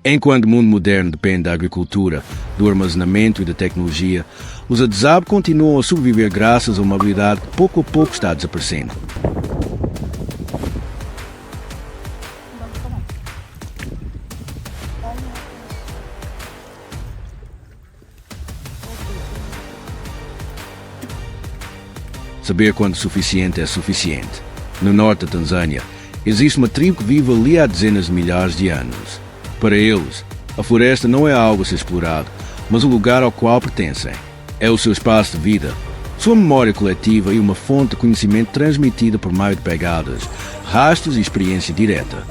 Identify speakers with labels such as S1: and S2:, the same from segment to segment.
S1: Enquanto o mundo moderno depende da agricultura, do armazenamento e da tecnologia, os Hadzabe continuam a sobreviver graças a uma habilidade que pouco a pouco está desaparecendo. Saber quando suficiente é suficiente. No norte da Tanzânia, existe uma tribo que vive ali há dezenas de milhares de anos. Para eles, a floresta não é algo a ser explorado, mas o lugar ao qual pertencem. É o seu espaço de vida, sua memória coletiva e uma fonte de conhecimento transmitida por meio de pegadas, rastros e experiência direta.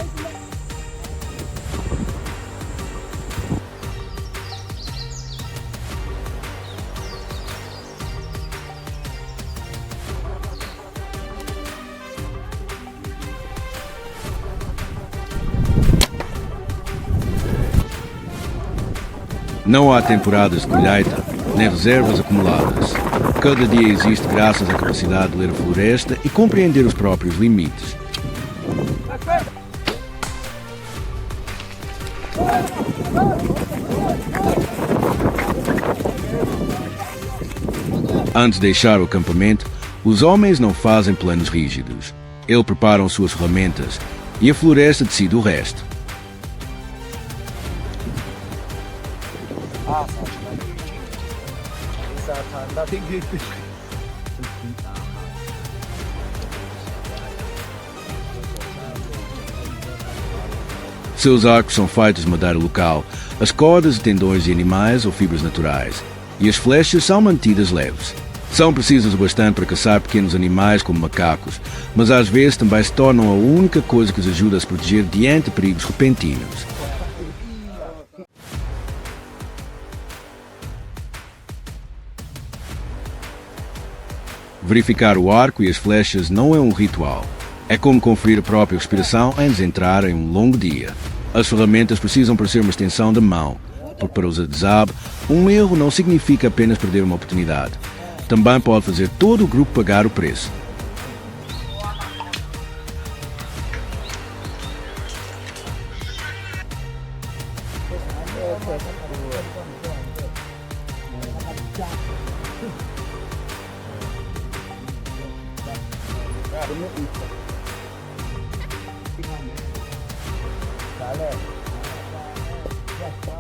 S1: Não há temporadas de colheita, nem reservas acumuladas. Cada dia existe graças à capacidade de ler a floresta e compreender os próprios limites. Antes de deixar o acampamento, os homens não fazem planos rígidos. Eles preparam suas ferramentas e a floresta decide o resto. Seus arcos são feitos de madeira local, as cordas e tendões de animais ou fibras naturais, e as flechas são mantidas leves. São precisas o bastante para caçar pequenos animais como macacos, mas às vezes também se tornam a única coisa que os ajuda a se proteger diante de perigos repentinos. Verificar o arco e as flechas não é um ritual. É como conferir a própria respiração antes de entrar em um longo dia. As ferramentas precisam parecer uma extensão da mão, porque para os Hadzabe, um erro não significa apenas perder uma oportunidade. Também pode fazer todo o grupo pagar o preço.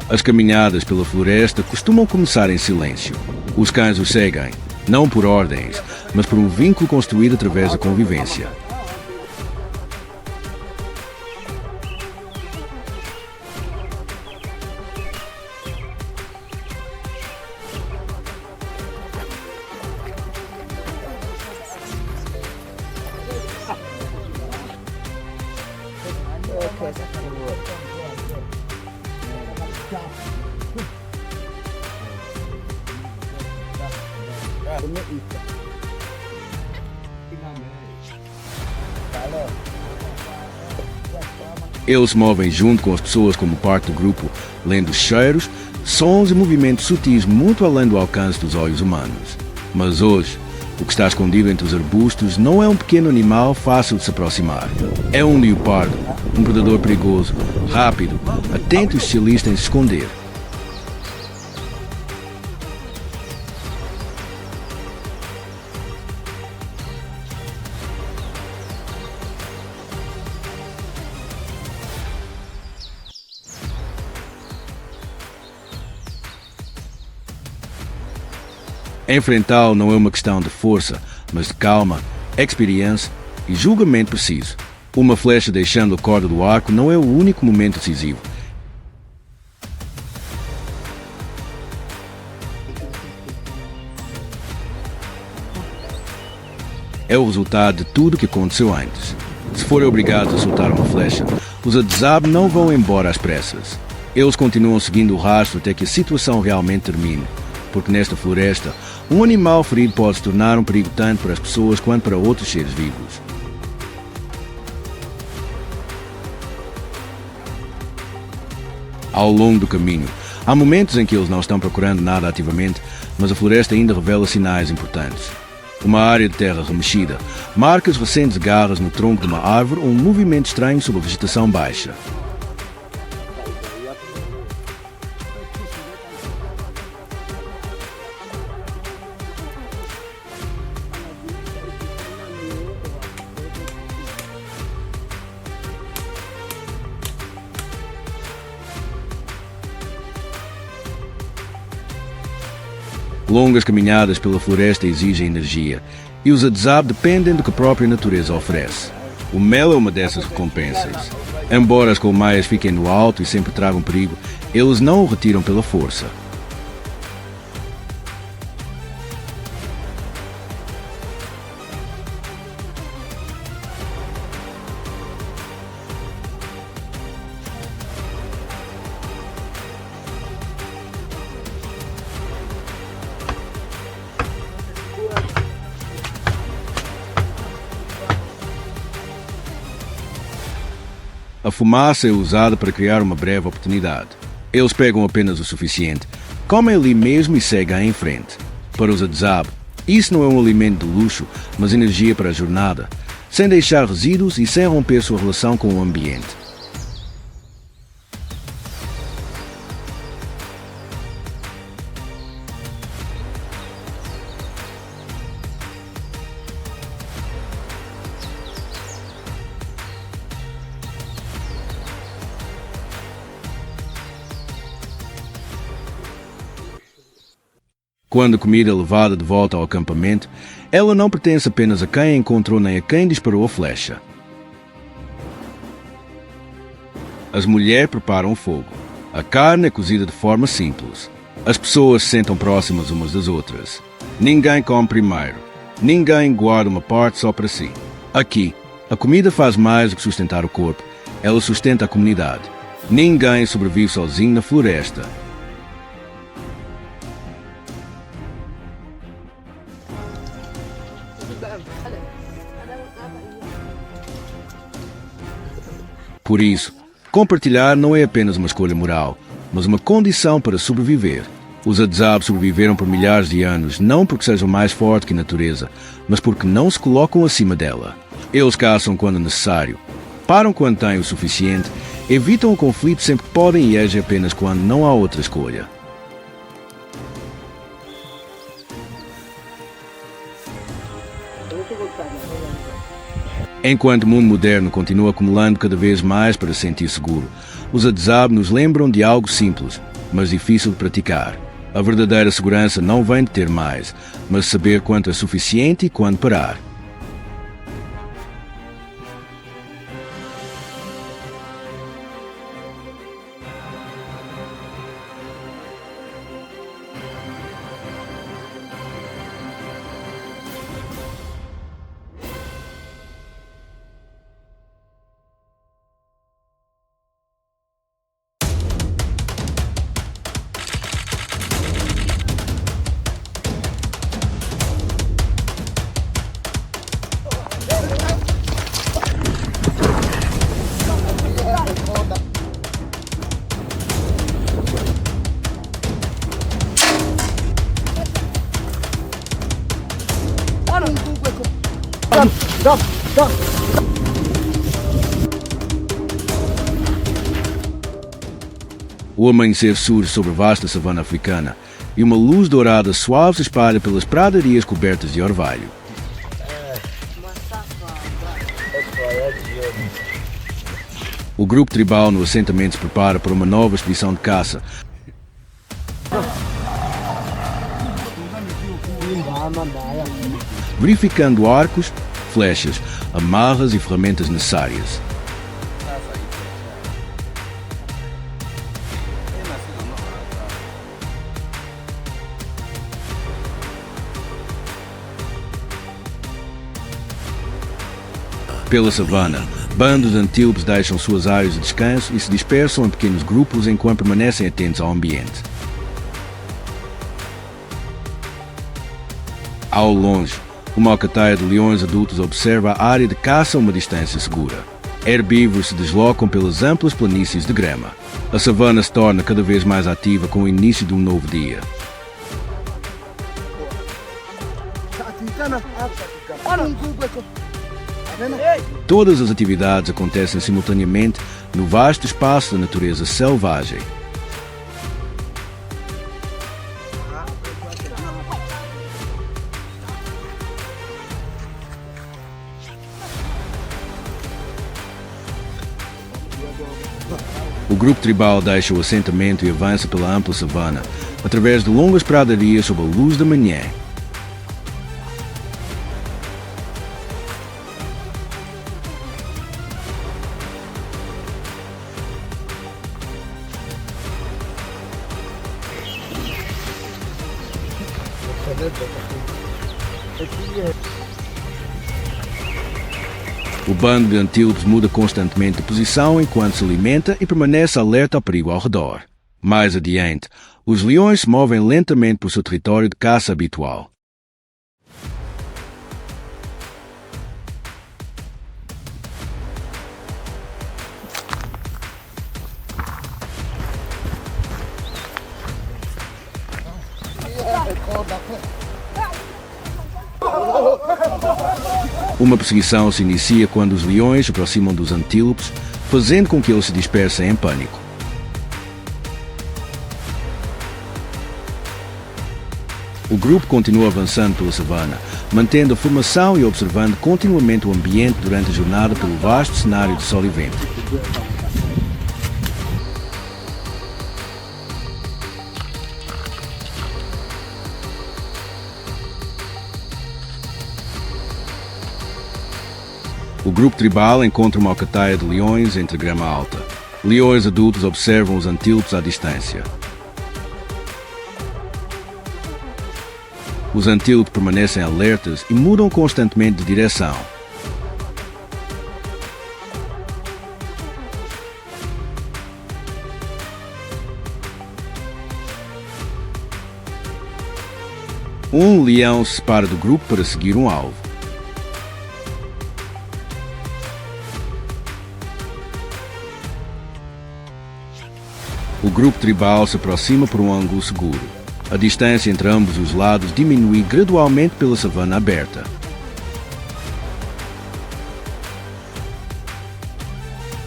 S1: As caminhadas pela floresta costumam começar em silêncio. Os cães os seguem, não por ordens, mas por um vínculo construído através da convivência. Eles se movem junto com as pessoas como parte do grupo, lendo cheiros, sons e movimentos sutis muito além do alcance dos olhos humanos. Mas hoje, o que está escondido entre os arbustos não é um pequeno animal fácil de se aproximar. É um leopardo, um predador perigoso, rápido, atento e especialista em se esconder. Enfrentá-lo não é uma questão de força, mas de calma, experiência e julgamento preciso. Uma flecha deixando a corda do arco não é o único momento decisivo. É o resultado de tudo o que aconteceu antes. Se forem obrigados a soltar uma flecha, os Hadzabe não vão embora às pressas. Eles continuam seguindo o rastro até que a situação realmente termine, porque nesta floresta, um animal ferido pode se tornar um perigo tanto para as pessoas quanto para outros seres vivos. Ao longo do caminho, há momentos em que eles não estão procurando nada ativamente, mas a floresta ainda revela sinais importantes. Uma área de terra remexida, marcas recentes garras no tronco de uma árvore ou um movimento estranho sobre a vegetação baixa. Longas caminhadas pela floresta exigem energia, e os Adzab dependem do que a própria natureza oferece. O mel é uma dessas recompensas. Embora as colmeias fiquem no alto e sempre tragam perigo, eles não o retiram pela força. A fumaça é usada para criar uma breve oportunidade. Eles pegam apenas o suficiente, comem ali mesmo e seguem em frente. Para os Adzab, isso não é um alimento de luxo, mas energia para a jornada, sem deixar resíduos e sem romper sua relação com o ambiente. Quando a comida é levada de volta ao acampamento, ela não pertence apenas a quem a encontrou nem a quem disparou a flecha. As mulheres preparam o fogo. A carne é cozida de forma simples. As pessoas se sentam próximas umas das outras. Ninguém come primeiro. Ninguém guarda uma parte só para si. Aqui, a comida faz mais do que sustentar o corpo. Ela sustenta a comunidade. Ninguém sobrevive sozinho na floresta. Por isso, compartilhar não é apenas uma escolha moral, mas uma condição para sobreviver. Os Adzab sobreviveram por milhares de anos, não porque sejam mais fortes que a natureza, mas porque não se colocam acima dela. Eles caçam quando necessário, param quando têm o suficiente, evitam o conflito sempre que podem e agem apenas quando não há outra escolha. Enquanto o mundo moderno continua acumulando cada vez mais para se sentir seguro, os Adzab nos lembram de algo simples, mas difícil de praticar. A verdadeira segurança não vem de ter mais, mas saber quanto é suficiente e quando parar. O amanhecer surge sobre a vasta savana africana e uma luz dourada suave se espalha pelas pradarias cobertas de orvalho. O grupo tribal no assentamento se prepara para uma nova expedição de caça. Verificando arcos, flechas, amarras e ferramentas necessárias. Pela savana, bandos de antílopes deixam suas áreas de descanso e se dispersam em pequenos grupos enquanto permanecem atentos ao ambiente. Ao longe, uma alcateia de leões adultos observa a área de caça a uma distância segura. Herbívoros se deslocam pelas amplas planícies de grama. A savana se torna cada vez mais ativa com o início de um novo dia. Todas as atividades acontecem simultaneamente no vasto espaço da natureza selvagem. O grupo tribal deixa o assentamento e avança pela ampla savana, através de longas pradarias sob a luz da manhã. O bando de antílopes muda constantemente de posição enquanto se alimenta e permanece alerta ao perigo ao redor. Mais adiante, os leões se movem lentamente por seu território de caça habitual. Uma perseguição se inicia quando os leões se aproximam dos antílopes, fazendo com que eles se dispersem em pânico. O grupo continua avançando pela savana, mantendo a formação e observando continuamente o ambiente durante a jornada pelo vasto cenário de sol e vento. O grupo tribal encontra uma alcateia de leões entre grama alta. Leões adultos observam os antílopes à distância. Os antílopes permanecem alertas e mudam constantemente de direção. Um leão se separa do grupo para seguir um alvo. O grupo tribal se aproxima por um ângulo seguro. A distância entre ambos os lados diminui gradualmente pela savana aberta.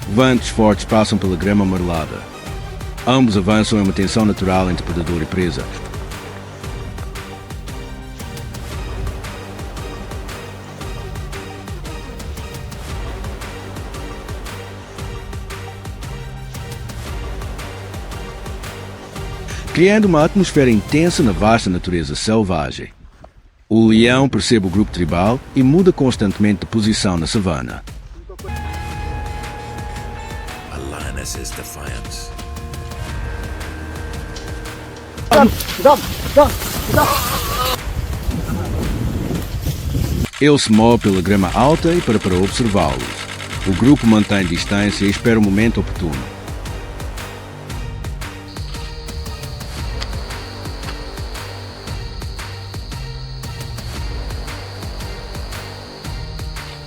S1: Ventos fortes passam pela grama amarelada. Ambos avançam em uma tensão natural entre predador e presa. Criando uma atmosfera intensa na vasta natureza selvagem. O leão percebe o grupo tribal e muda constantemente de posição na savana.
S2: A lioness's defiance.
S1: Ele se move pela grama alta e para observá-los. O grupo mantém distância e espera o momento oportuno.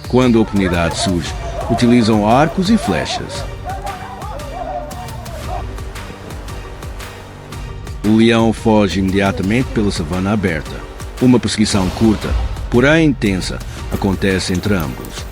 S1: Quando a oportunidade surge, utilizam arcos e flechas. O leão foge imediatamente pela savana aberta. Uma perseguição curta, porém intensa, acontece entre ambos.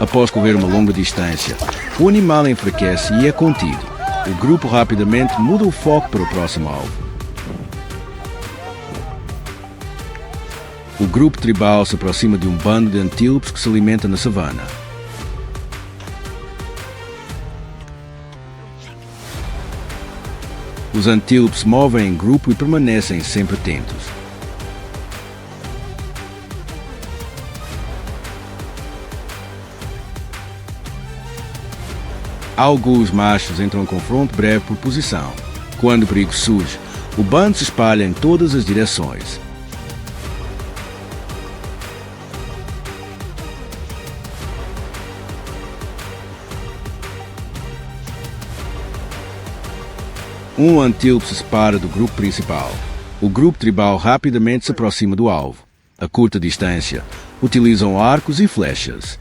S1: Após correr uma longa distância, o animal enfraquece e é contido. O grupo rapidamente muda o foco para o próximo alvo. O grupo tribal se aproxima de um bando de antílopes que se alimenta na savana. Os antílopes se movem em grupo e permanecem sempre atentos. Alguns machos entram em confronto breve por posição. Quando o perigo surge, o bando se espalha em todas as direções. Um antílope se separa do grupo principal. O grupo tribal rapidamente se aproxima do alvo. A curta distância, utilizam arcos e flechas.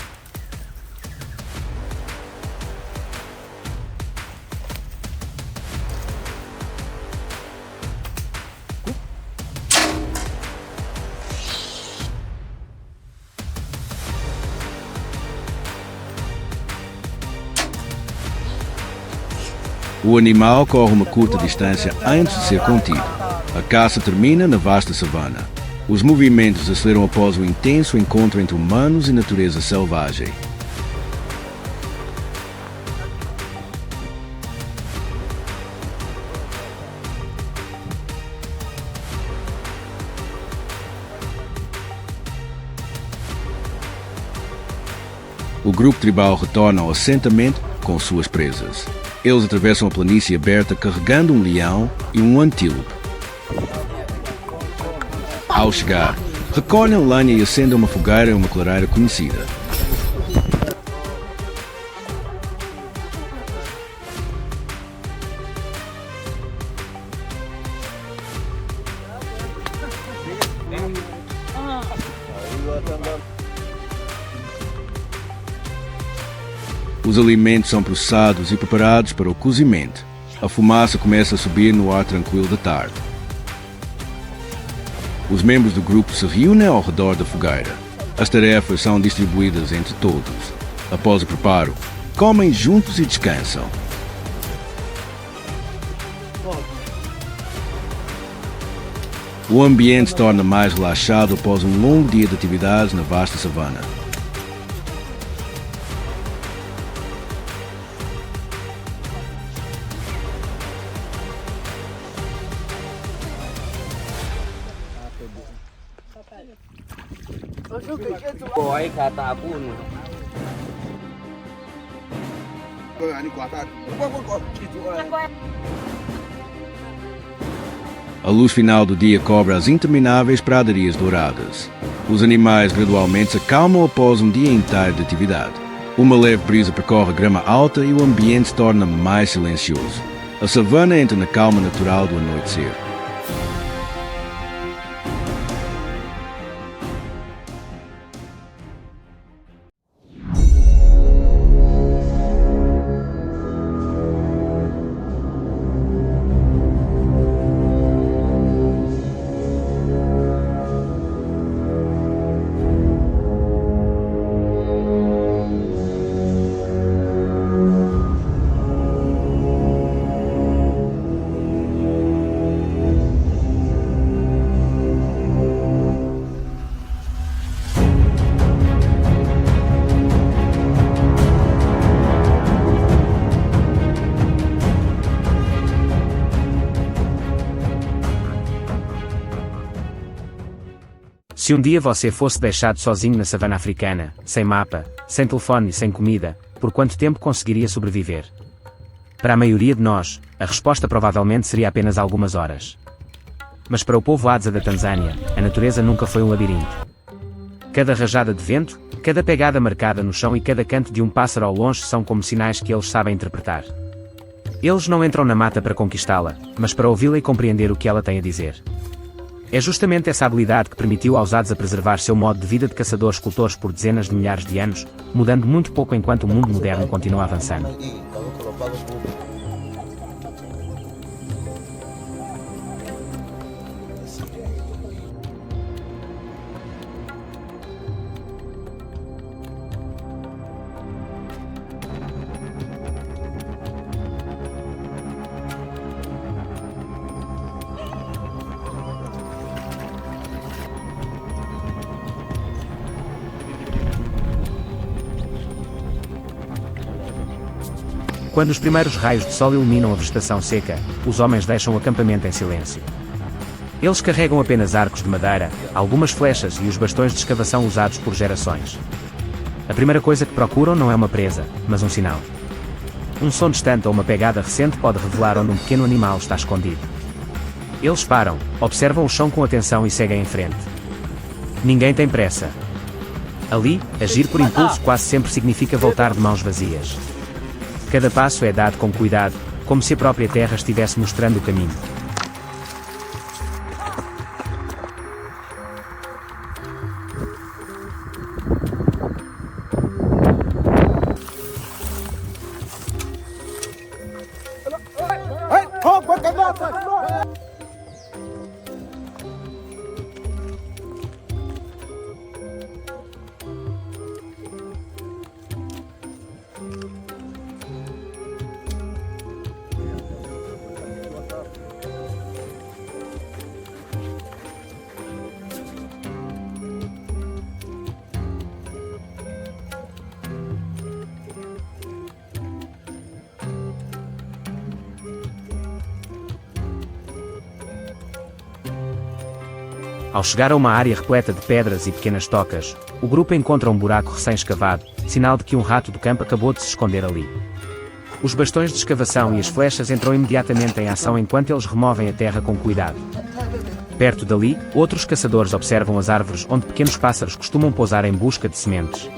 S1: O animal corre uma curta distância antes de ser contido. A caça termina na vasta savana. Os movimentos aceleram após o intenso encontro entre humanos e natureza selvagem. O grupo tribal retorna ao assentamento com suas presas. Eles atravessam a planície aberta carregando um leão e um antílope. Ao chegar, recolhem lenha e acendem uma fogueira em uma clareira conhecida. Os alimentos são processados e preparados para o cozimento. A fumaça começa a subir no ar tranquilo da tarde. Os membros do grupo se reúnem ao redor da fogueira. As tarefas são distribuídas entre todos. Após o preparo, comem juntos e descansam. O ambiente se torna mais relaxado após um longo dia de atividades na vasta savana. A luz final do dia cobre as intermináveis pradarias douradas. Os animais gradualmente se acalmam após um dia inteiro de atividade. Uma leve brisa percorre a grama alta e o ambiente se torna mais silencioso. A savana entra na calma natural do anoitecer.
S3: Se um dia você fosse deixado sozinho na savana africana, sem mapa, sem telefone e sem comida, por quanto tempo conseguiria sobreviver? Para a maioria de nós, a resposta provavelmente seria apenas algumas horas. Mas para o povo Hadza da Tanzânia, a natureza nunca foi um labirinto. Cada rajada de vento, cada pegada marcada no chão e cada canto de um pássaro ao longe são como sinais que eles sabem interpretar. Eles não entram na mata para conquistá-la, mas para ouvi-la e compreender o que ela tem a dizer. É justamente essa habilidade que permitiu aos Hadza preservar seu modo de vida de caçadores-escultores por dezenas de milhares de anos, mudando muito pouco enquanto o mundo moderno continua avançando. Quando os primeiros raios de sol iluminam a vegetação seca, os homens deixam o acampamento em silêncio. Eles carregam apenas arcos de madeira, algumas flechas e os bastões de escavação usados por gerações. A primeira coisa que procuram não é uma presa, mas um sinal. Um som distante ou uma pegada recente pode revelar onde um pequeno animal está escondido. Eles param, observam o chão com atenção e seguem em frente. Ninguém tem pressa. Ali, agir por impulso quase sempre significa voltar de mãos vazias. Cada passo é dado com cuidado, como se a própria terra estivesse mostrando o caminho. Ao chegar a uma área repleta de pedras e pequenas tocas, o grupo encontra um buraco recém-escavado, sinal de que um rato do campo acabou de se esconder ali. Os bastões de escavação e as flechas entram imediatamente em ação enquanto eles removem a terra com cuidado. Perto dali, outros caçadores observam as árvores onde pequenos pássaros costumam pousar em busca de sementes.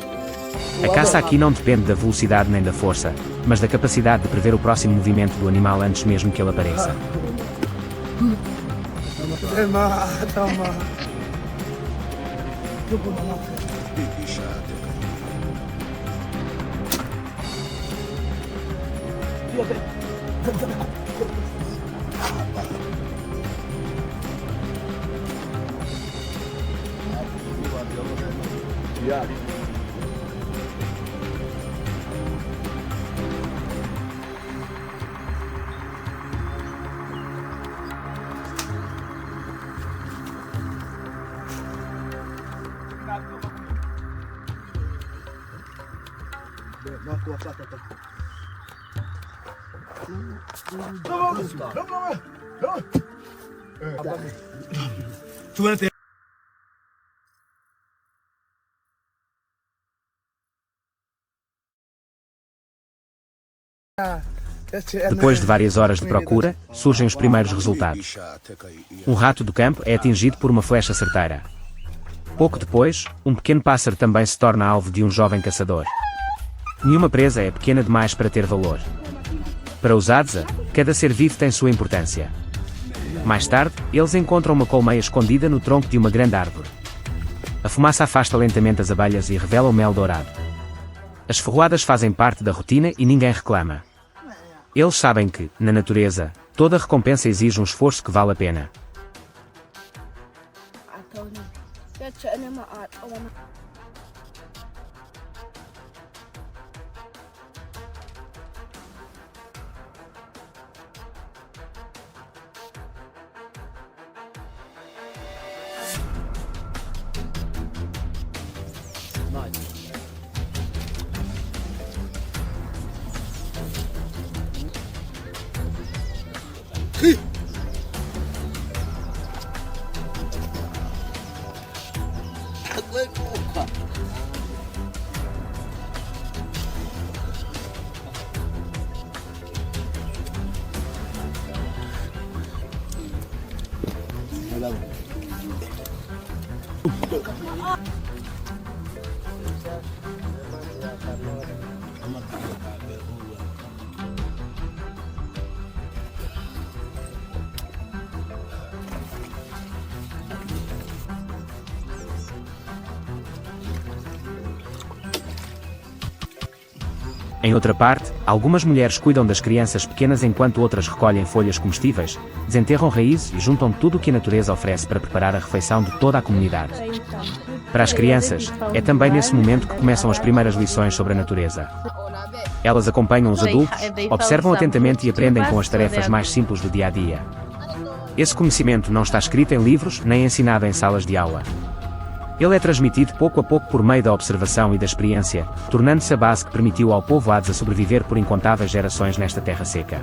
S3: A caça aqui não depende da velocidade nem da força, mas da capacidade de prever o próximo movimento do animal antes mesmo que ele apareça. Depois de várias horas de procura, surgem os primeiros resultados. Um rato do campo é atingido por uma flecha certeira. Pouco depois, um pequeno pássaro também se torna alvo de um jovem caçador. Nenhuma presa é pequena demais para ter valor. Para os Hadza, cada ser vivo tem sua importância. Mais tarde, eles encontram uma colmeia escondida no tronco de uma grande árvore. A fumaça afasta lentamente as abelhas e revela o mel dourado. As ferroadas fazem parte da rotina e ninguém reclama. Eles sabem que, na natureza, toda recompensa exige um esforço que vale a pena. Em outra parte, algumas mulheres cuidam das crianças pequenas enquanto outras recolhem folhas comestíveis, desenterram raízes e juntam tudo o que a natureza oferece para preparar a refeição de toda a comunidade. Para as crianças, é também nesse momento que começam as primeiras lições sobre a natureza. Elas acompanham os adultos, observam atentamente e aprendem com as tarefas mais simples do dia a dia. Esse conhecimento não está escrito em livros nem ensinado em salas de aula. Ele é transmitido pouco a pouco por meio da observação e da experiência, tornando-se a base que permitiu ao povo Hadza sobreviver por incontáveis gerações nesta terra seca.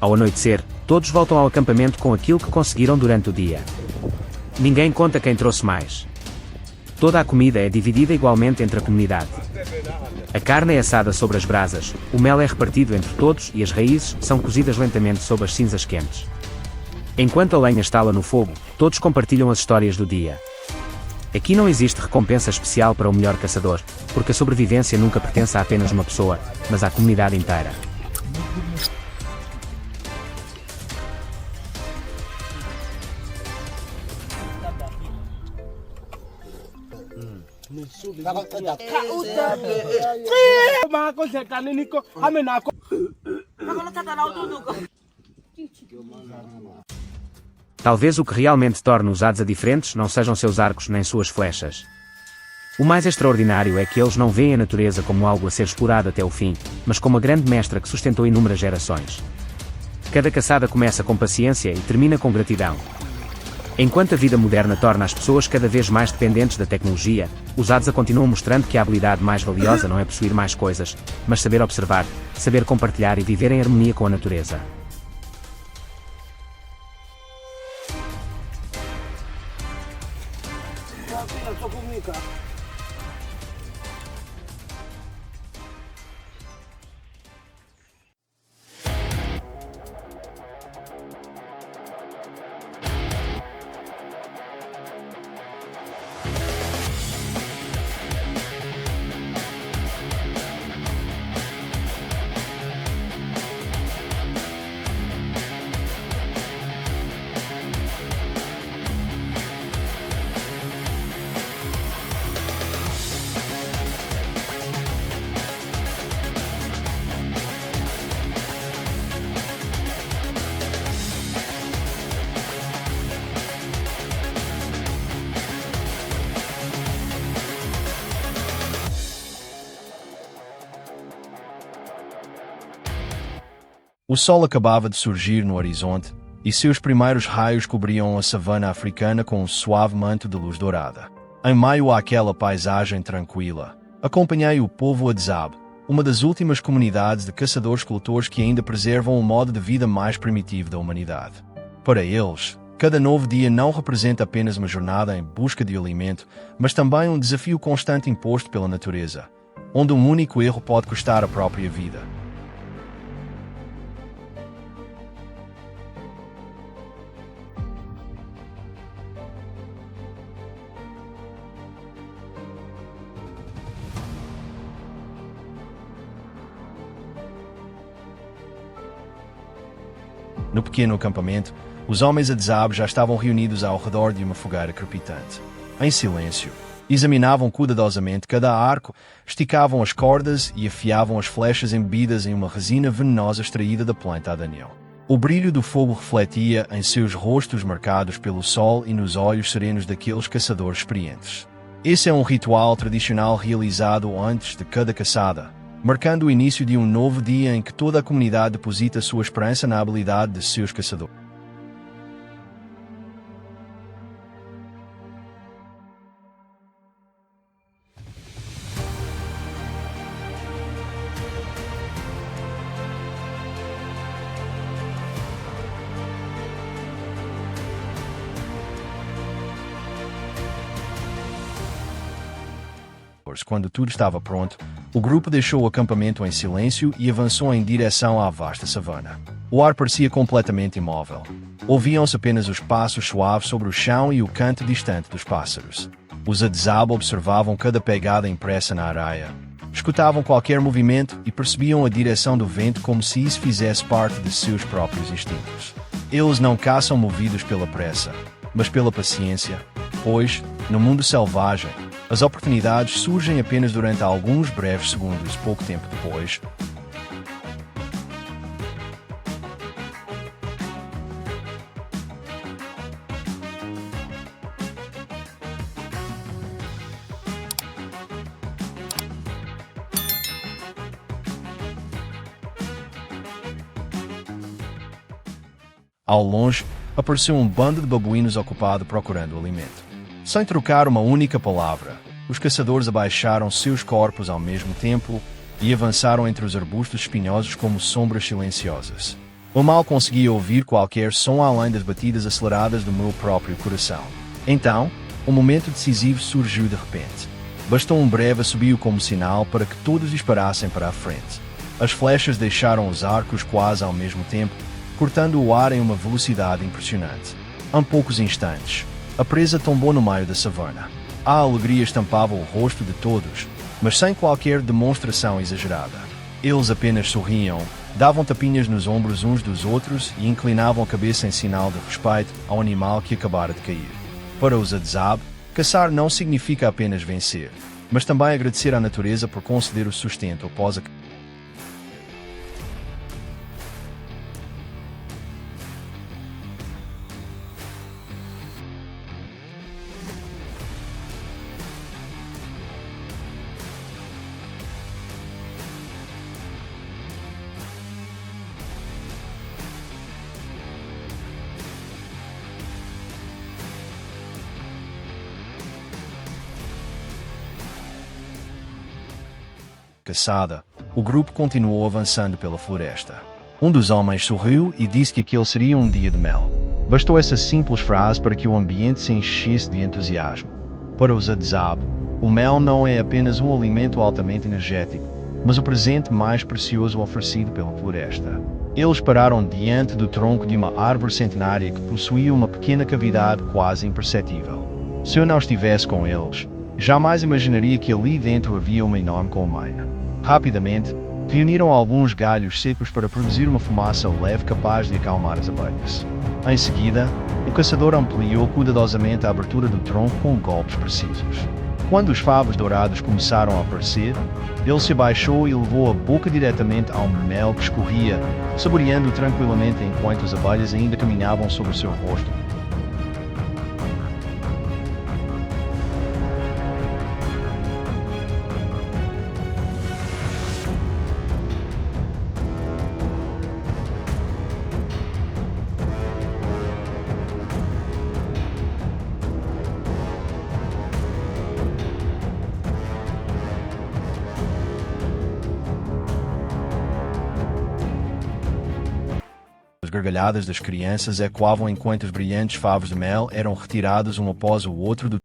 S3: Ao anoitecer, Todos voltam ao acampamento com aquilo que conseguiram durante o dia. Ninguém conta quem trouxe mais. Toda a comida é dividida igualmente entre a comunidade. A carne é assada sobre as brasas, o mel é repartido entre todos e as raízes são cozidas lentamente sob as cinzas quentes. Enquanto a lenha estala no fogo, todos compartilham as histórias do dia. Aqui não existe recompensa especial para o melhor caçador, porque a sobrevivência nunca pertence a apenas uma pessoa, mas à comunidade inteira. Talvez o que realmente torne os Hadza diferentes não sejam seus arcos nem suas flechas. O mais extraordinário é que eles não veem a natureza como algo a ser explorado até o fim, mas como a grande mestra que sustentou inúmeras gerações. Cada caçada começa com paciência e termina com gratidão. Enquanto a vida moderna torna as pessoas cada vez mais dependentes da tecnologia, os Hadza continuam mostrando que a habilidade mais valiosa não é possuir mais coisas, mas saber observar, saber compartilhar e viver em harmonia com a natureza.
S4: O sol acabava de surgir no horizonte, e seus primeiros raios cobriam a savana africana com um suave manto de luz dourada. Em meio àquela paisagem tranquila, acompanhei o povo Adzab, uma das últimas comunidades de caçadores-coletores que ainda preservam o modo de vida mais primitivo da humanidade. Para eles, cada novo dia não representa apenas uma jornada em busca de alimento, mas também um desafio constante imposto pela natureza, onde um único erro pode custar a própria vida. No pequeno acampamento, os homens Adzab já estavam reunidos ao redor de uma fogueira crepitante. Em silêncio, examinavam cuidadosamente cada arco, esticavam as cordas e afiavam as flechas embebidas em uma resina venenosa extraída da planta adanel. O brilho do fogo refletia em seus rostos marcados pelo sol e nos olhos serenos daqueles caçadores experientes. Esse é um ritual tradicional realizado antes de cada caçada, marcando o início de um novo dia em que toda a comunidade deposita sua esperança na habilidade de seus caçadores. Quando tudo estava pronto, o grupo deixou o acampamento em silêncio e avançou em direção à vasta savana. O ar parecia completamente imóvel. Ouviam-se apenas os passos suaves sobre o chão e o canto distante dos pássaros. Os Adzab observavam cada pegada impressa na areia. Escutavam qualquer movimento e percebiam a direção do vento como se isso fizesse parte de seus próprios instintos. Eles não caçam movidos pela pressa, mas pela paciência, pois, no mundo selvagem, as oportunidades surgem apenas durante alguns breves segundos, pouco tempo depois. Ao longe, apareceu um bando de babuínos ocupado procurando alimento. Sem trocar uma única palavra, os caçadores abaixaram seus corpos ao mesmo tempo e avançaram entre os arbustos espinhosos como sombras silenciosas. Eu mal conseguia ouvir qualquer som além das batidas aceleradas do meu próprio coração. Então, o momento decisivo surgiu de repente. Bastou um breve assobio como sinal para que todos disparassem para a frente. As flechas deixaram os arcos quase ao mesmo tempo, cortando o ar em uma velocidade impressionante. Em poucos instantes, a presa tombou no meio da savana. A alegria estampava o rosto de todos, mas sem qualquer demonstração exagerada. Eles apenas sorriam, davam tapinhas nos ombros uns dos outros e inclinavam a cabeça em sinal de respeito ao animal que acabara de cair. Para os Adzab, caçar não significa apenas vencer, mas também agradecer à natureza por conceder o sustento após a caçada, o grupo continuou avançando pela floresta. Um dos homens sorriu e disse que aquele seria um dia de mel. Bastou essa simples frase para que o ambiente se enchesse de entusiasmo. Para os Adzab, o mel não é apenas um alimento altamente energético, mas o presente mais precioso oferecido pela floresta. Eles pararam diante do tronco de uma árvore centenária que possuía uma pequena cavidade quase imperceptível. Se eu não estivesse com eles, jamais imaginaria que ali dentro havia uma enorme colmeia. Rapidamente, reuniram alguns galhos secos para produzir uma fumaça leve capaz de acalmar as abelhas. Em seguida, o caçador ampliou cuidadosamente a abertura do tronco com golpes precisos. Quando os favos dourados começaram a aparecer, ele se abaixou e levou a boca diretamente ao mel que escorria, saboreando tranquilamente enquanto as abelhas ainda caminhavam sobre o seu rosto. As gargalhadas das crianças ecoavam enquanto os brilhantes favos de mel eram retirados um após o outro do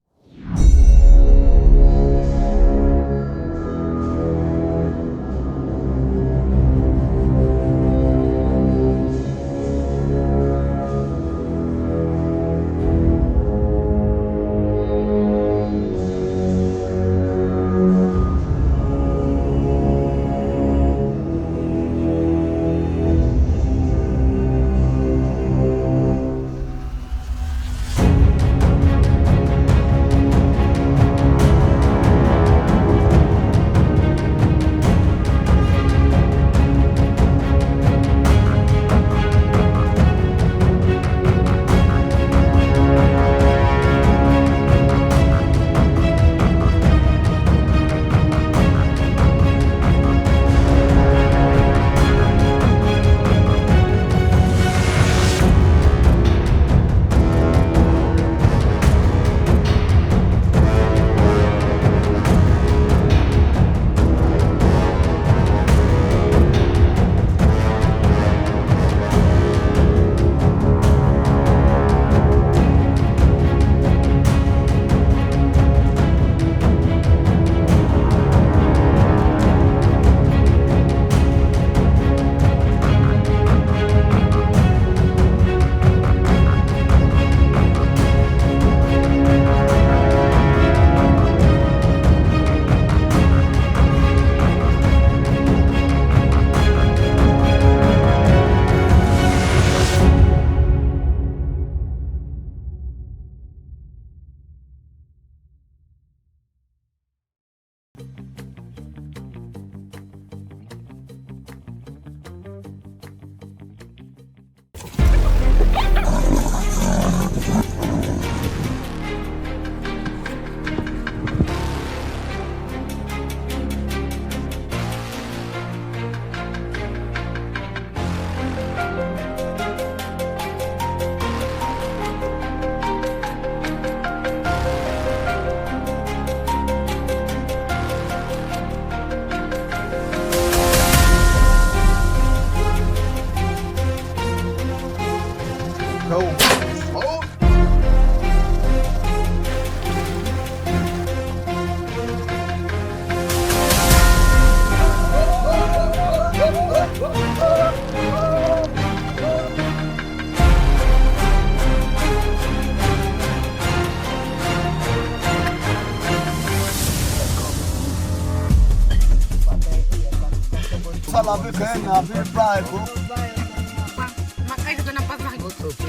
S5: Makanya juga nampak bagus.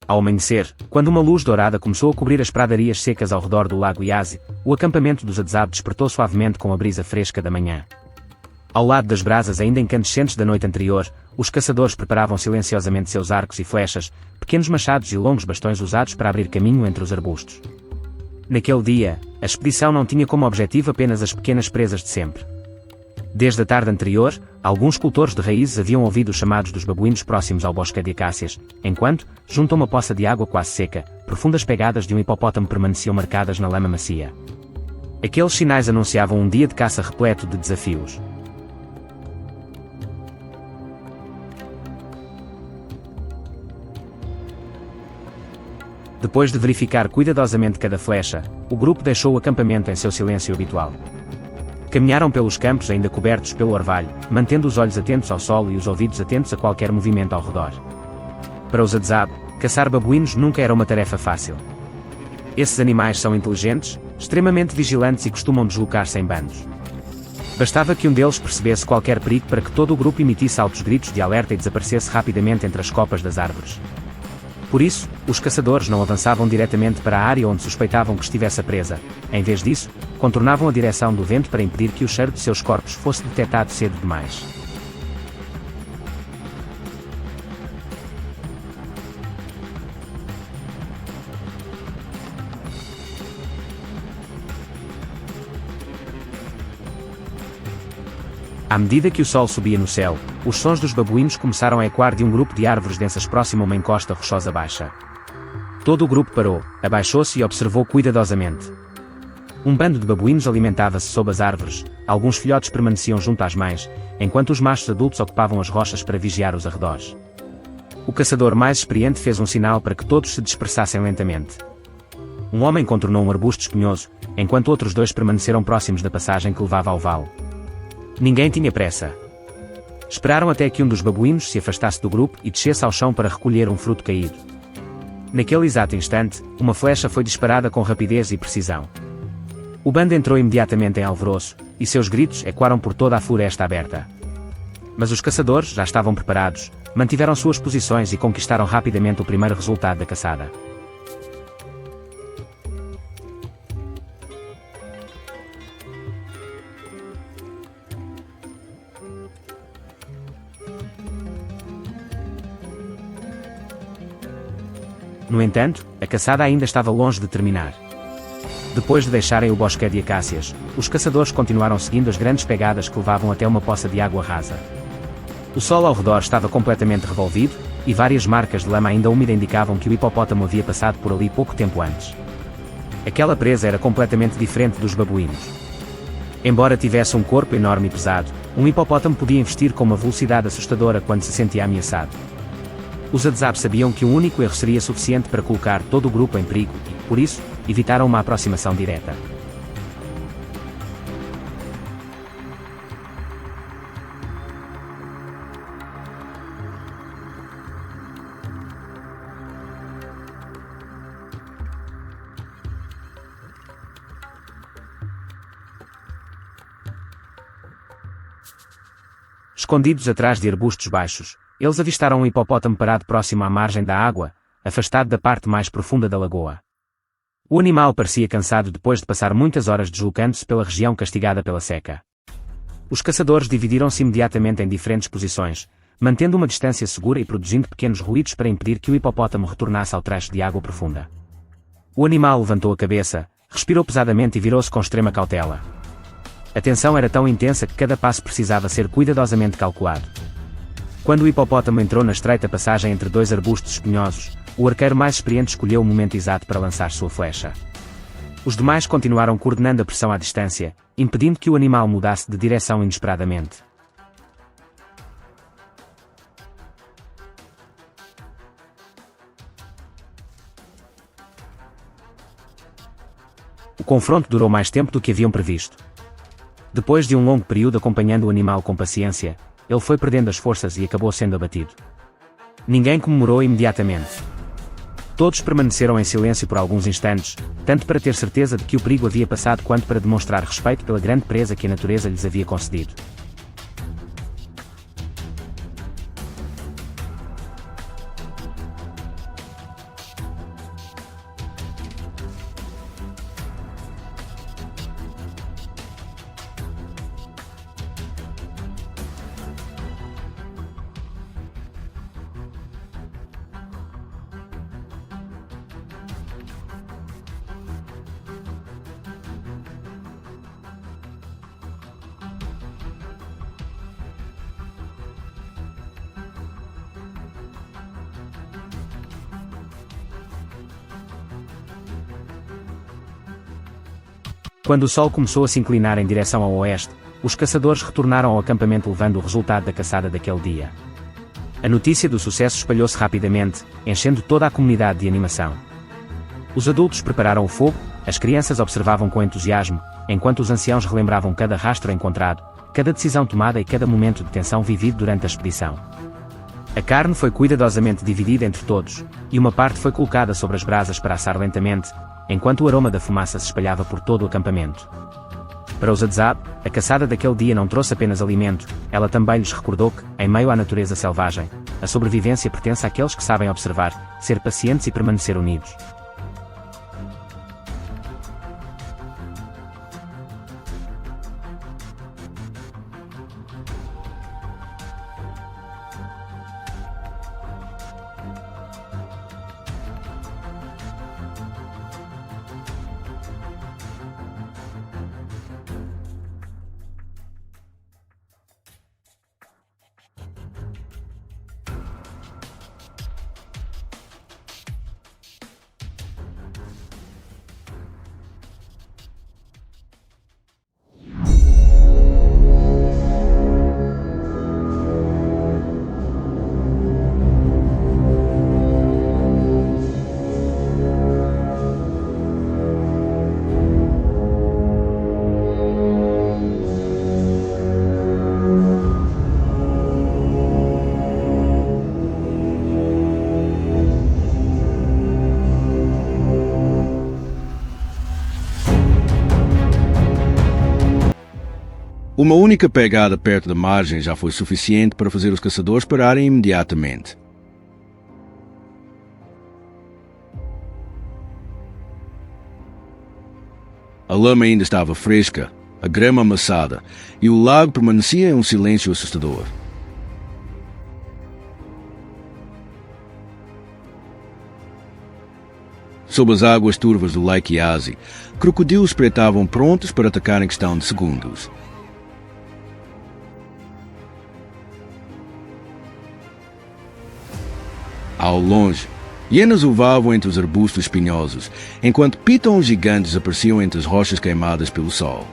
S3: Ao amanhecer, quando uma luz dourada começou a cobrir as pradarias secas ao redor do lago Iazi, o acampamento dos Adzab despertou suavemente com a brisa fresca da manhã. Ao lado das brasas ainda incandescentes da noite anterior, os caçadores preparavam silenciosamente seus arcos e flechas, pequenos machados e longos bastões usados para abrir caminho entre os arbustos. Naquele dia, a expedição não tinha como objetivo apenas as pequenas presas de sempre. Desde a tarde anterior, alguns cultores de raízes haviam ouvido os chamados dos babuínos próximos ao bosque de acácias, enquanto, junto a uma poça de água quase seca, profundas pegadas de um hipopótamo permaneciam marcadas na lama macia. Aqueles sinais anunciavam um dia de caça repleto de desafios. Depois de verificar cuidadosamente cada flecha, o grupo deixou o acampamento em seu silêncio habitual. Caminharam pelos campos ainda cobertos pelo orvalho, mantendo os olhos atentos ao solo e os ouvidos atentos a qualquer movimento ao redor. Para os Adzab, caçar babuínos nunca era uma tarefa fácil. Esses animais são inteligentes, extremamente vigilantes e costumam deslocar-se em bandos. Bastava que um deles percebesse qualquer perigo para que todo o grupo emitisse altos gritos de alerta e desaparecesse rapidamente entre as copas das árvores. Por isso, os caçadores não avançavam diretamente para a área onde suspeitavam que estivesse a presa. Em vez disso, contornavam a direção do vento para impedir que o cheiro de seus corpos fosse detectado cedo demais. À medida que o sol subia no céu, os sons dos babuínos começaram a ecoar de um grupo de árvores densas próximo a uma encosta rochosa baixa. Todo o grupo parou, abaixou-se e observou cuidadosamente. Um bando de babuínos alimentava-se sob as árvores, alguns filhotes permaneciam junto às mães, enquanto os machos adultos ocupavam as rochas para vigiar os arredores. O caçador mais experiente fez um sinal para que todos se dispersassem lentamente. Um homem contornou um arbusto espinhoso, enquanto outros dois permaneceram próximos da passagem que levava ao vale. Ninguém tinha pressa. Esperaram até que um dos babuínos se afastasse do grupo e descesse ao chão para recolher um fruto caído. Naquele exato instante, uma flecha foi disparada com rapidez e precisão. O bando entrou imediatamente em alvoroço, e seus gritos ecoaram por toda a floresta aberta. Mas os caçadores já estavam preparados, mantiveram suas posições e conquistaram rapidamente o primeiro resultado da caçada. No entanto, a caçada ainda estava longe de terminar. Depois de deixarem o bosque de acácias, os caçadores continuaram seguindo as grandes pegadas que levavam até uma poça de água rasa. O solo ao redor estava completamente revolvido, e várias marcas de lama ainda úmida indicavam que o hipopótamo havia passado por ali pouco tempo antes. Aquela presa era completamente diferente dos babuínos. Embora tivesse um corpo enorme e pesado, um hipopótamo podia investir com uma velocidade assustadora quando se sentia ameaçado. Os Adzab sabiam que um único erro seria suficiente para colocar todo o grupo em perigo e, por isso, evitaram uma aproximação direta. Escondidos atrás de arbustos baixos, eles avistaram um hipopótamo parado próximo à margem da água, afastado da parte mais profunda da lagoa. O animal parecia cansado depois de passar muitas horas deslocando-se pela região castigada pela seca. Os caçadores dividiram-se imediatamente em diferentes posições, mantendo uma distância segura e produzindo pequenos ruídos para impedir que o hipopótamo retornasse ao trecho de água profunda. O animal levantou a cabeça, respirou pesadamente e virou-se com extrema cautela. A tensão era tão intensa que cada passo precisava ser cuidadosamente calculado. Quando o hipopótamo entrou na estreita passagem entre dois arbustos espinhosos, o arqueiro mais experiente escolheu o momento exato para lançar sua flecha. Os demais continuaram coordenando a pressão à distância, impedindo que o animal mudasse de direção inesperadamente. O confronto durou mais tempo do que haviam previsto. Depois de um longo período acompanhando o animal com paciência, ele foi perdendo as forças e acabou sendo abatido. Ninguém comemorou imediatamente. Todos permaneceram em silêncio por alguns instantes, tanto para ter certeza de que o perigo havia passado quanto para demonstrar respeito pela grande presa que a natureza lhes havia concedido. Quando o sol começou a se inclinar em direção ao oeste, os caçadores retornaram ao acampamento levando o resultado da caçada daquele dia. A notícia do sucesso espalhou-se rapidamente, enchendo toda a comunidade de animação. Os adultos prepararam o fogo, as crianças observavam com entusiasmo, enquanto os anciãos relembravam cada rastro encontrado, cada decisão tomada e cada momento de tensão vivido durante a expedição. A carne foi cuidadosamente dividida entre todos, e uma parte foi colocada sobre as brasas para assar lentamente, enquanto o aroma da fumaça se espalhava por todo o acampamento. Para os Adzab, a caçada daquele dia não trouxe apenas alimento, ela também lhes recordou que, em meio à natureza selvagem, a sobrevivência pertence àqueles que sabem observar, ser pacientes e permanecer unidos.
S1: Uma única pegada perto da margem já foi suficiente para fazer os caçadores pararem imediatamente. A lama ainda estava fresca, a grama amassada, e o lago permanecia em um silêncio assustador. Sob as águas turvas do Lake Yazzie, crocodilos espreitavam prontos para atacar em questão de segundos. Ao longe, hienas uivavam entre os arbustos espinhosos, enquanto pitons gigantes apareciam entre as rochas queimadas pelo sol.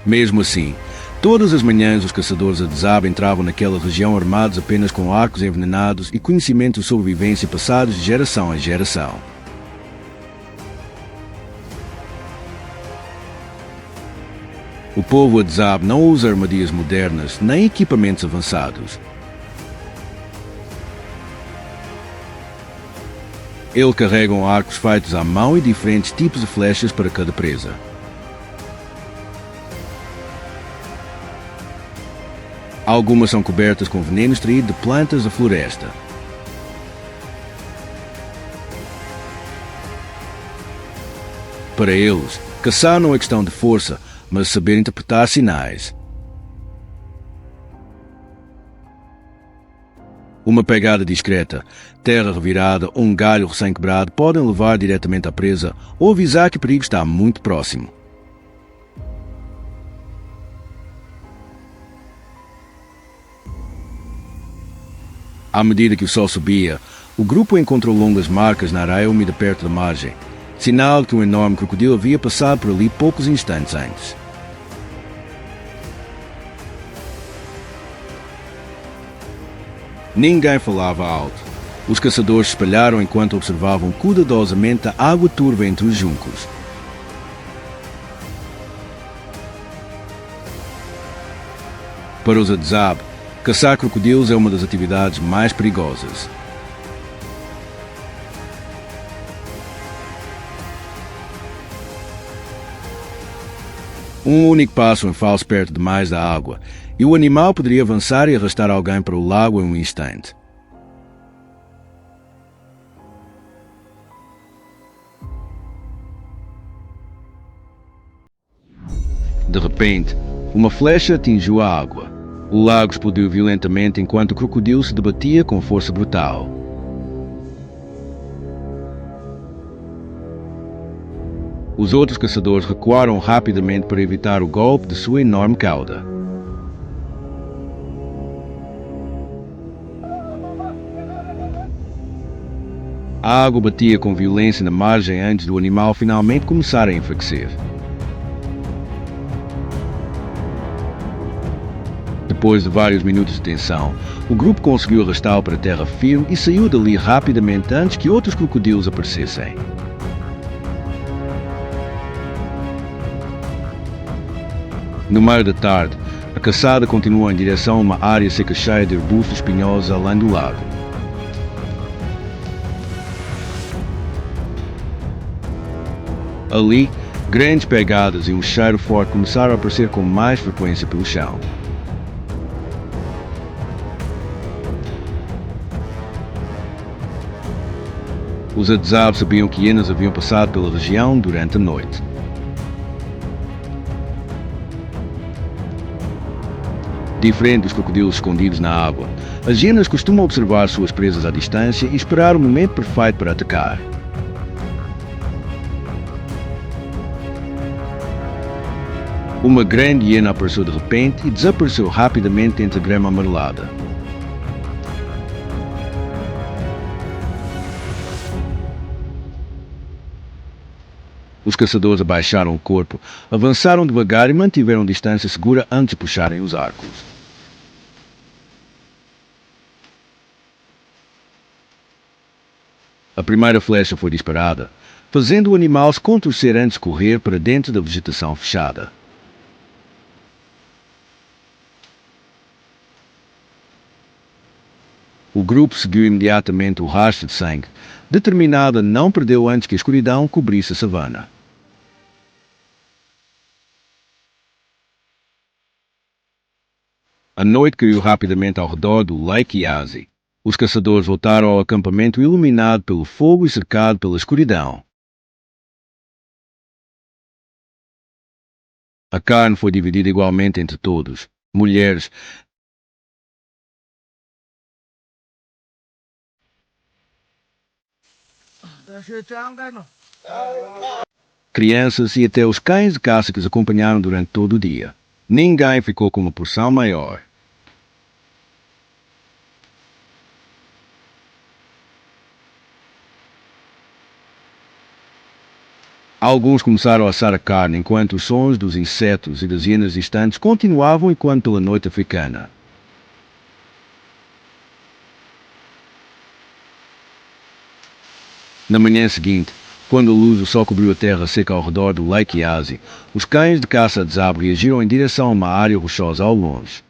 S1: Mesmo assim, todas as manhãs os caçadores Adzab entravam naquela região armados apenas com arcos envenenados e conhecimentos de sobrevivência passados de geração em geração. O povo Adzab não usa armadilhas modernas nem equipamentos avançados. Eles carregam arcos feitos à mão e diferentes tipos de flechas para cada presa. Algumas são cobertas com veneno extraído de plantas da floresta. Para eles, caçar não é questão de força, mas saber interpretar sinais. Uma pegada discreta, terra revirada ou um galho recém-quebrado podem levar diretamente à presa ou avisar que o perigo está muito próximo. À medida que o sol subia, o grupo encontrou longas marcas na areia úmida perto da margem, sinal de que um enorme crocodilo havia passado por ali poucos instantes antes. Ninguém falava alto. Os caçadores se espalharam enquanto observavam cuidadosamente a água turva entre os juncos. Para os Adzab, caçar crocodilos é uma das atividades mais perigosas. Um único passo em falso perto demais da água, e o animal poderia avançar e arrastar alguém para o lago em um instante. De repente, uma flecha atingiu a água. O lago explodiu violentamente enquanto o crocodilo se debatia com força brutal. Os outros caçadores recuaram rapidamente para evitar o golpe de sua enorme cauda. A água batia com violência na margem antes do animal finalmente começar a enfraquecer. Depois de vários minutos de tensão, o grupo conseguiu arrastá-lo para a terra firme e saiu dali rapidamente antes que outros crocodilos aparecessem. No meio da tarde, a caçada continuou em direção a uma área seca cheia de arbustos espinhosos além do lago. Ali, grandes pegadas e um cheiro forte começaram a aparecer com mais frequência pelo chão. Os Adzab sabiam que hienas haviam passado pela região durante a noite. Diferente dos crocodilos escondidos na água, as hienas costumam observar suas presas à distância e esperar o momento perfeito para atacar. Uma grande hiena apareceu de repente e desapareceu rapidamente entre a grama amarelada. Os caçadores abaixaram o corpo, avançaram devagar e mantiveram distância segura antes de puxarem os arcos. A primeira flecha foi disparada, fazendo o animal se contorcer antes de correr para dentro da vegetação fechada. O grupo seguiu imediatamente o rastro de sangue, determinado a não perdê-lo antes que a escuridão cobrisse a savana. A noite caiu rapidamente ao redor do Lake Yazzie. Os caçadores voltaram ao acampamento iluminado pelo fogo e cercado pela escuridão. A carne foi dividida igualmente entre todos, mulheres, crianças e até os cães de caça que os acompanharam durante todo o dia. Ninguém ficou com uma porção maior. Alguns começaram a assar a carne enquanto os sons dos insetos e das hienas distantes continuavam ecoando pela noite africana. Na manhã seguinte, quando a luz do sol cobriu a terra seca ao redor do Lake Yazzie, os cães de caça Adzab reagiram em direção a uma área rochosa ao longe.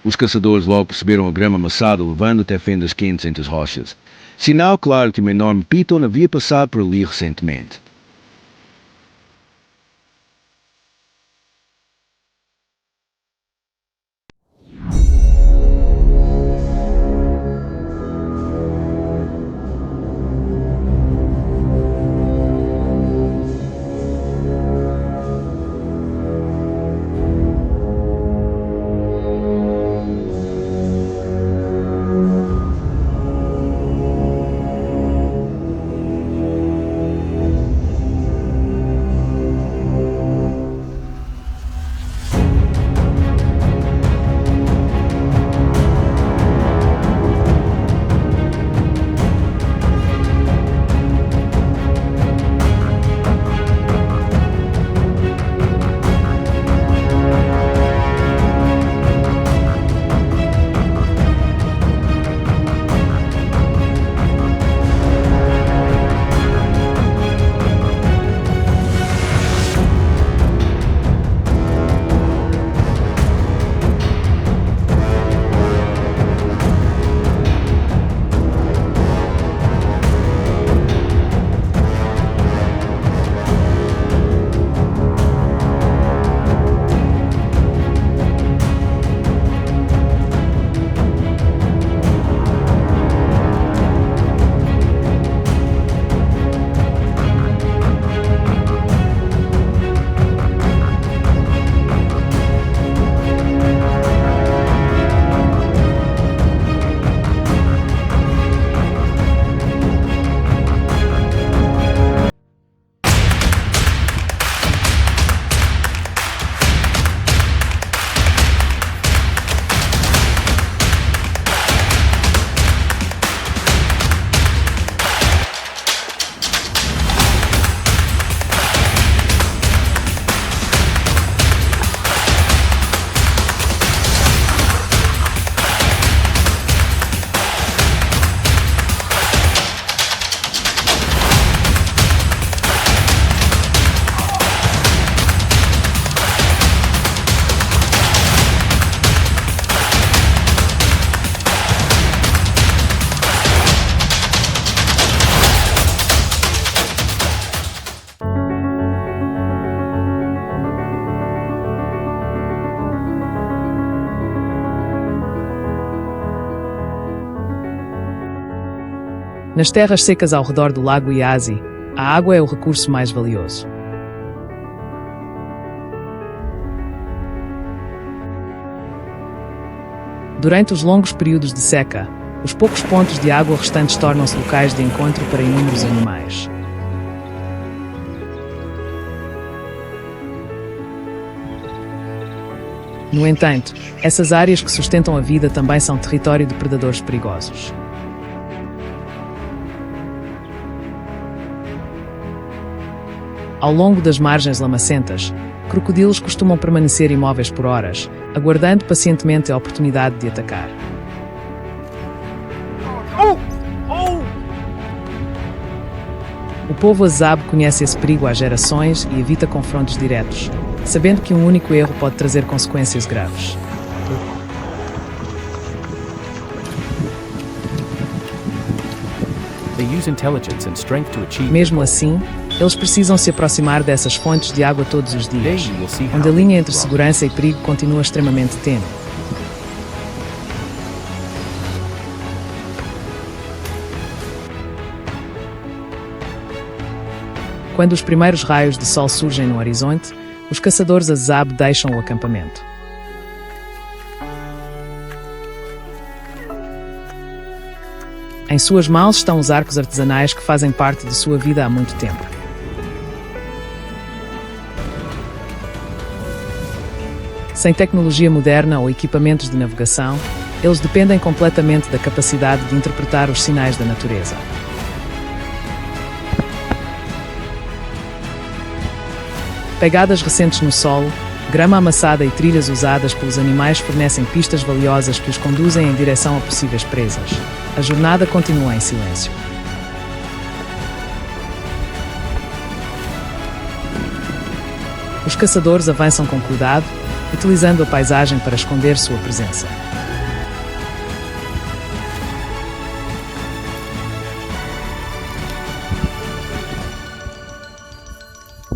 S1: Os caçadores logo perceberam a grama amassada levando até fendas quentes entre as rochas. Sinal claro que uma enorme piton havia passado por ali recentemente.
S6: Nas terras secas ao redor do lago Iasi, a água é o recurso mais valioso. Durante os longos períodos de seca, os poucos pontos de água restantes tornam-se locais de encontro para inúmeros animais. No entanto, essas áreas que sustentam a vida também são território de predadores perigosos. Ao longo das margens lamacentas, crocodilos costumam permanecer imóveis por horas, aguardando pacientemente a oportunidade de atacar. O povo Azab conhece esse perigo há gerações e evita confrontos diretos, sabendo que um único erro pode trazer consequências graves.
S7: They use intelligence and strength to achieve.
S6: Mesmo assim, eles precisam se aproximar dessas fontes de água todos os dias,
S7: Today you will see how
S6: onde a
S7: they
S6: linha entre
S7: grow.
S6: segurança e perigo continua extremamente tênue. Quando os primeiros raios de sol surgem no horizonte, os caçadores Azab deixam o acampamento. Em suas mãos estão os arcos artesanais que fazem parte de sua vida há muito tempo. Sem tecnologia moderna ou equipamentos de navegação, eles dependem completamente da capacidade de interpretar os sinais da natureza. Pegadas recentes no solo, grama amassada e trilhas usadas pelos animais fornecem pistas valiosas que os conduzem em direção a possíveis presas. A jornada continua em silêncio. Os caçadores avançam com cuidado, utilizando a paisagem para esconder sua presença.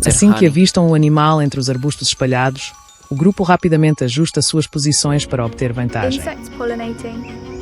S6: Assim que avistam o animal entre os arbustos espalhados, o grupo rapidamente ajusta suas posições para obter vantagem.
S8: Insects pollinating.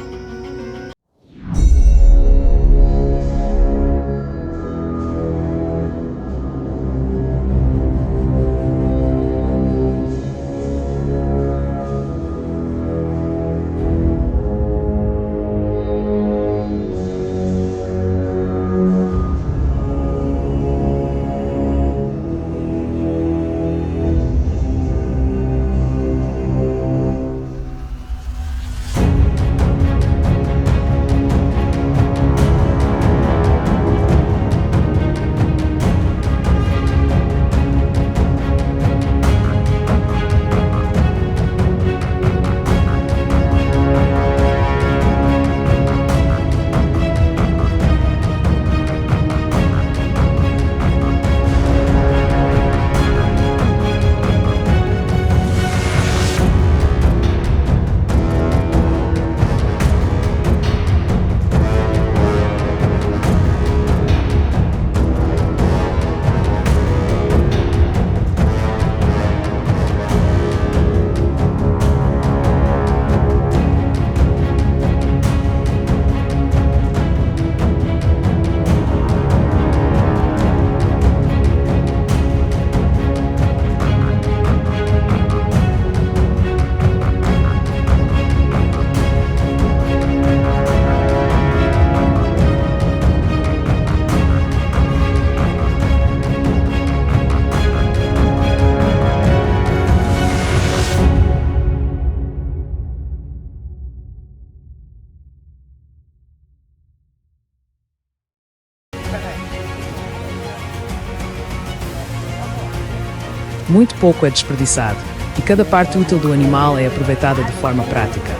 S8: Muito pouco é desperdiçado, e cada parte útil do animal é aproveitada de forma prática.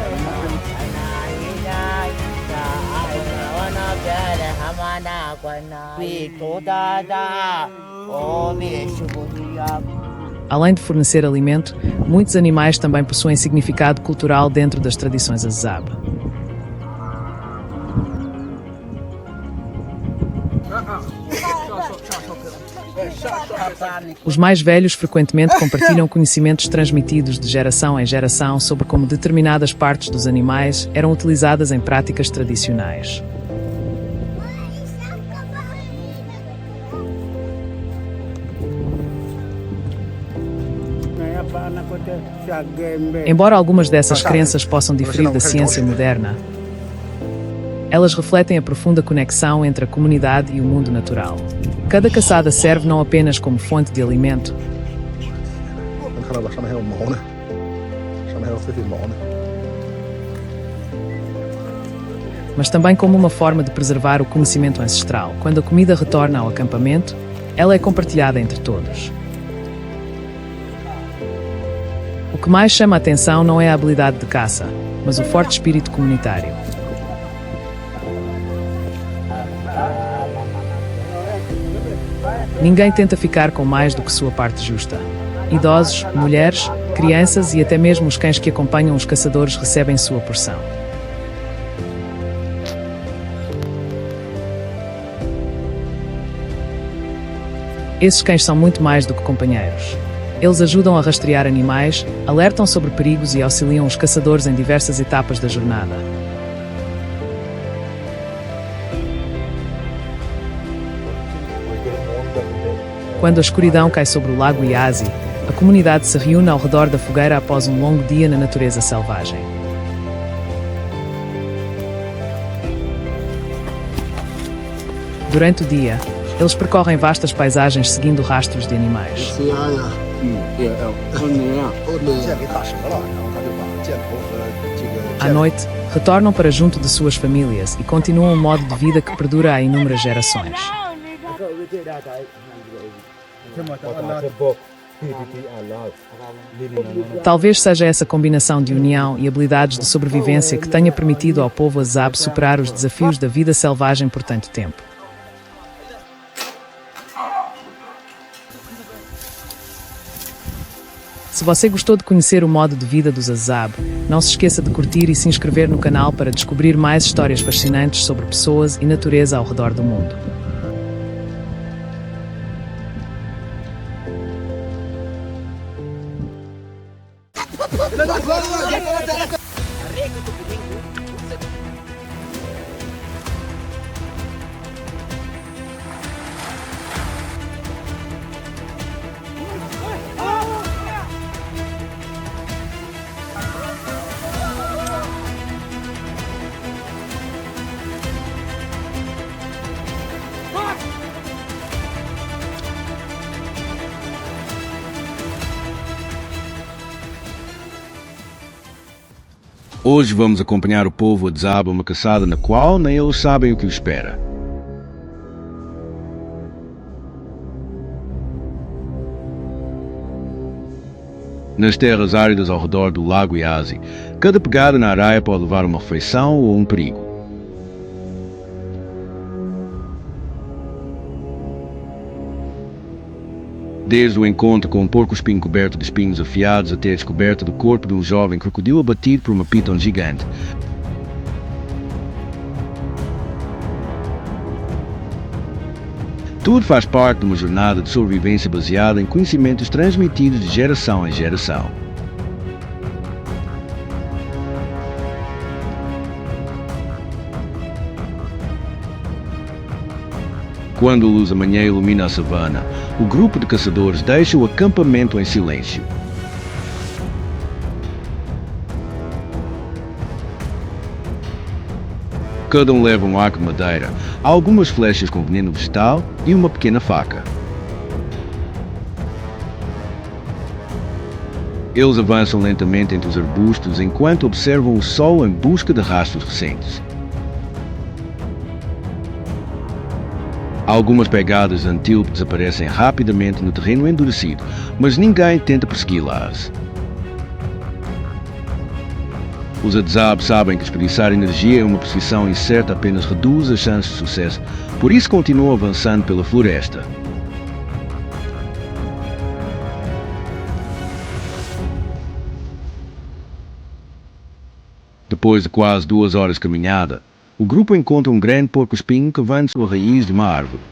S8: Além de fornecer alimento, muitos animais também possuem significado cultural dentro das tradições Azab. Os mais velhos frequentemente compartilham conhecimentos transmitidos de geração em geração sobre como determinadas partes dos animais eram utilizadas em práticas tradicionais.
S6: Embora algumas dessas crenças possam diferir da ciência moderna, elas refletem a profunda conexão entre a comunidade e o mundo natural. Cada caçada serve não apenas como fonte de alimento, mas também como uma forma de preservar o conhecimento ancestral. Quando a comida retorna ao acampamento, ela é compartilhada entre todos. O que mais chama a atenção não é a habilidade de caça, mas o forte espírito comunitário. Ninguém tenta ficar com mais do que sua parte justa. Idosos, mulheres, crianças e até mesmo os cães que acompanham os caçadores recebem sua porção. Esses cães são muito mais do que companheiros. Eles ajudam a rastrear animais, alertam sobre perigos e auxiliam os caçadores em diversas etapas da jornada. Quando a escuridão cai sobre o lago Iasi, a comunidade se reúne ao redor da fogueira após um longo dia na natureza selvagem. Durante o dia, eles percorrem vastas paisagens seguindo rastros de animais. À noite, retornam para junto de suas famílias e continuam um modo de vida que perdura há inúmeras gerações. Talvez seja essa combinação de união e habilidades de sobrevivência que tenha permitido ao povo Azab superar os desafios da vida selvagem por tanto tempo. Se você gostou de conhecer o modo de vida dos Azab, não se esqueça de curtir e se inscrever no canal para descobrir mais histórias fascinantes sobre pessoas e natureza ao redor do mundo.
S1: Hoje vamos acompanhar o povo Azab a uma caçada na qual nem eles sabem o que os espera. Nas terras áridas ao redor do lago Iasi, cada pegada na areia pode levar a uma refeição ou um perigo. Desde o encontro com um porco-espinho coberto de espinhos afiados até a descoberta do corpo de um jovem crocodilo abatido por uma piton gigante. Tudo faz parte de uma jornada de sobrevivência baseada em conhecimentos transmitidos de geração em geração. Quando a luz da manhã ilumina a savana, o grupo de caçadores deixa o acampamento em silêncio. Cada um leva um arco de madeira, algumas flechas com veneno vegetal e uma pequena faca. Eles avançam lentamente entre os arbustos enquanto observam o sol em busca de rastros recentes. Algumas pegadas de antílope desaparecem rapidamente no terreno endurecido, mas ninguém tenta persegui-las. Os Azab sabem que desperdiçar energia em uma posição incerta apenas reduz as chances de sucesso, por isso continuam avançando pela floresta. Depois de quase 2 horas de caminhada, o grupo encontra um grande porco-espinho cavando sua raiz de uma árvore.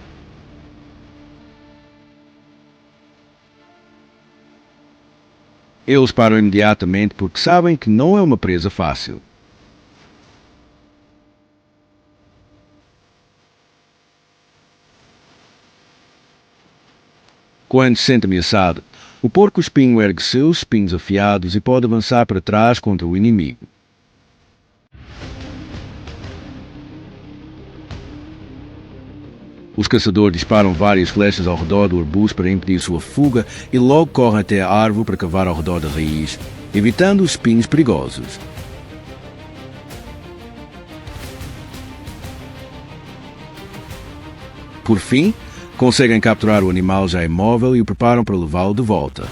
S1: Eles param imediatamente porque sabem que não é uma presa fácil. Quando se sente ameaçado, O porco-espinho ergue seus espinhos afiados e pode avançar para trás contra o inimigo. Os caçadores disparam várias flechas ao redor do arbusto para impedir sua fuga e logo correm até a árvore para cavar ao redor da raiz, evitando os espinhos perigosos. Por fim, conseguem capturar o animal já imóvel e o preparam para levá-lo de volta.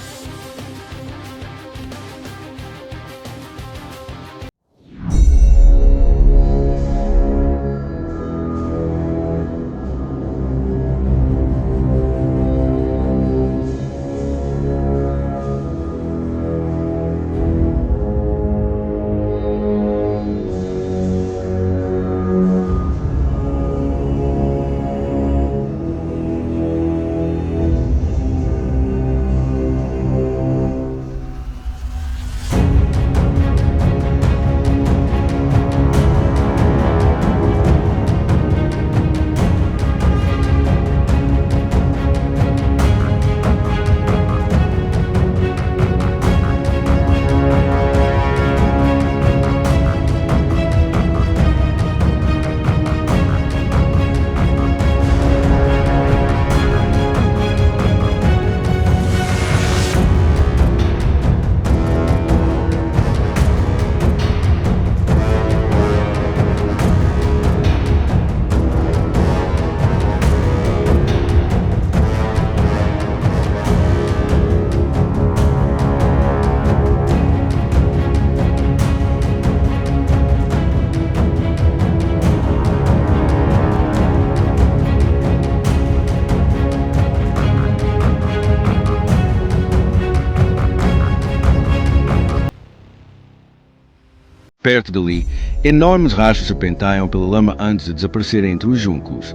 S1: Perto dali, enormes rastros serpenteiam pela lama antes de desaparecerem entre os juncos.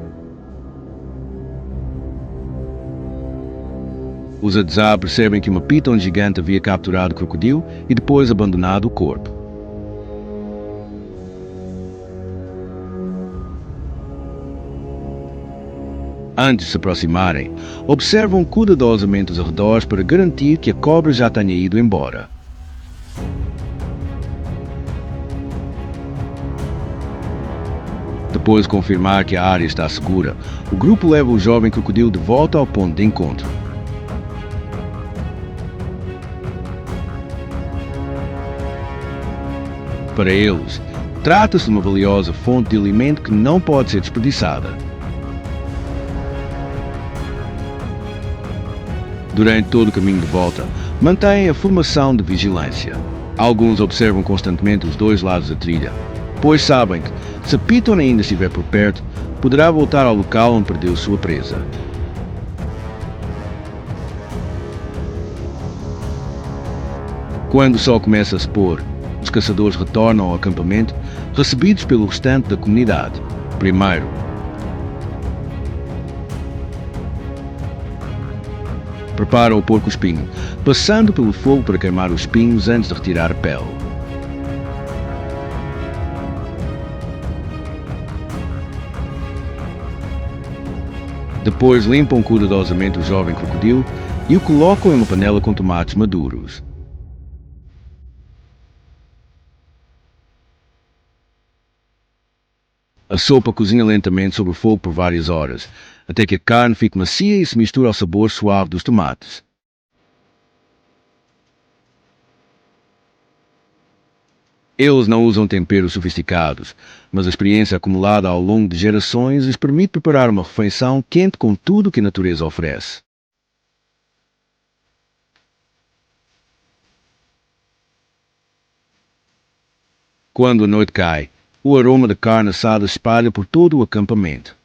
S1: Os Adzab percebem que uma piton gigante havia capturado o crocodilo e depois abandonado o corpo. Antes de se aproximarem, observam cuidadosamente os arredores para garantir que a cobra já tenha ido embora. Depois de confirmar que a área está segura, o grupo leva o jovem crocodilo de volta ao ponto de encontro. Para eles, trata-se de uma valiosa fonte de alimento que não pode ser desperdiçada. Durante todo o caminho de volta, mantêm a formação de vigilância. Alguns observam constantemente os dois lados da trilha, pois sabem que, se Piton ainda estiver por perto, poderá voltar ao local onde perdeu sua presa. Quando o sol começa a se pôr, os caçadores retornam ao acampamento, recebidos pelo restante da comunidade. Primeiro, preparam o porco-espinho, passando pelo fogo para queimar os espinhos antes de retirar a pele. Depois limpam cuidadosamente o jovem crocodilo e o colocam em uma panela com tomates maduros. A sopa cozinha lentamente sobre o fogo por várias horas, até que a carne fique macia e se misture ao sabor suave dos tomates. Eles não usam temperos sofisticados, mas a experiência acumulada ao longo de gerações lhes permite preparar uma refeição quente com tudo que a natureza oferece. Quando a noite cai, o aroma da carne assada se espalha por todo o acampamento.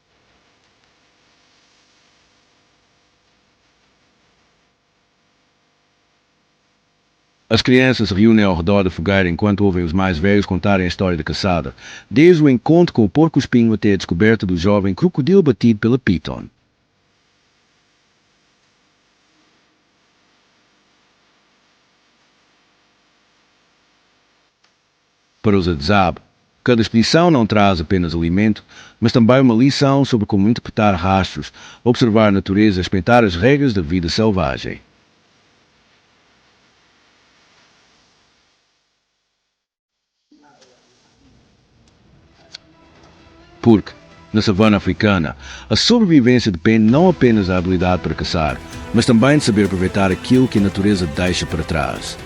S1: As crianças se reúnem ao redor da fogueira enquanto ouvem os mais velhos contarem a história da caçada, desde o encontro com o porco-espinho até a descoberta do jovem crocodilo batido pela Piton. Para os Adzab, cada expedição não traz apenas alimento, mas também uma lição sobre como interpretar rastros, observar a natureza e respeitar as regras da vida selvagem. Porque, na savana africana, a sobrevivência depende não apenas da habilidade para caçar, mas também de saber aproveitar aquilo que a natureza deixa para trás.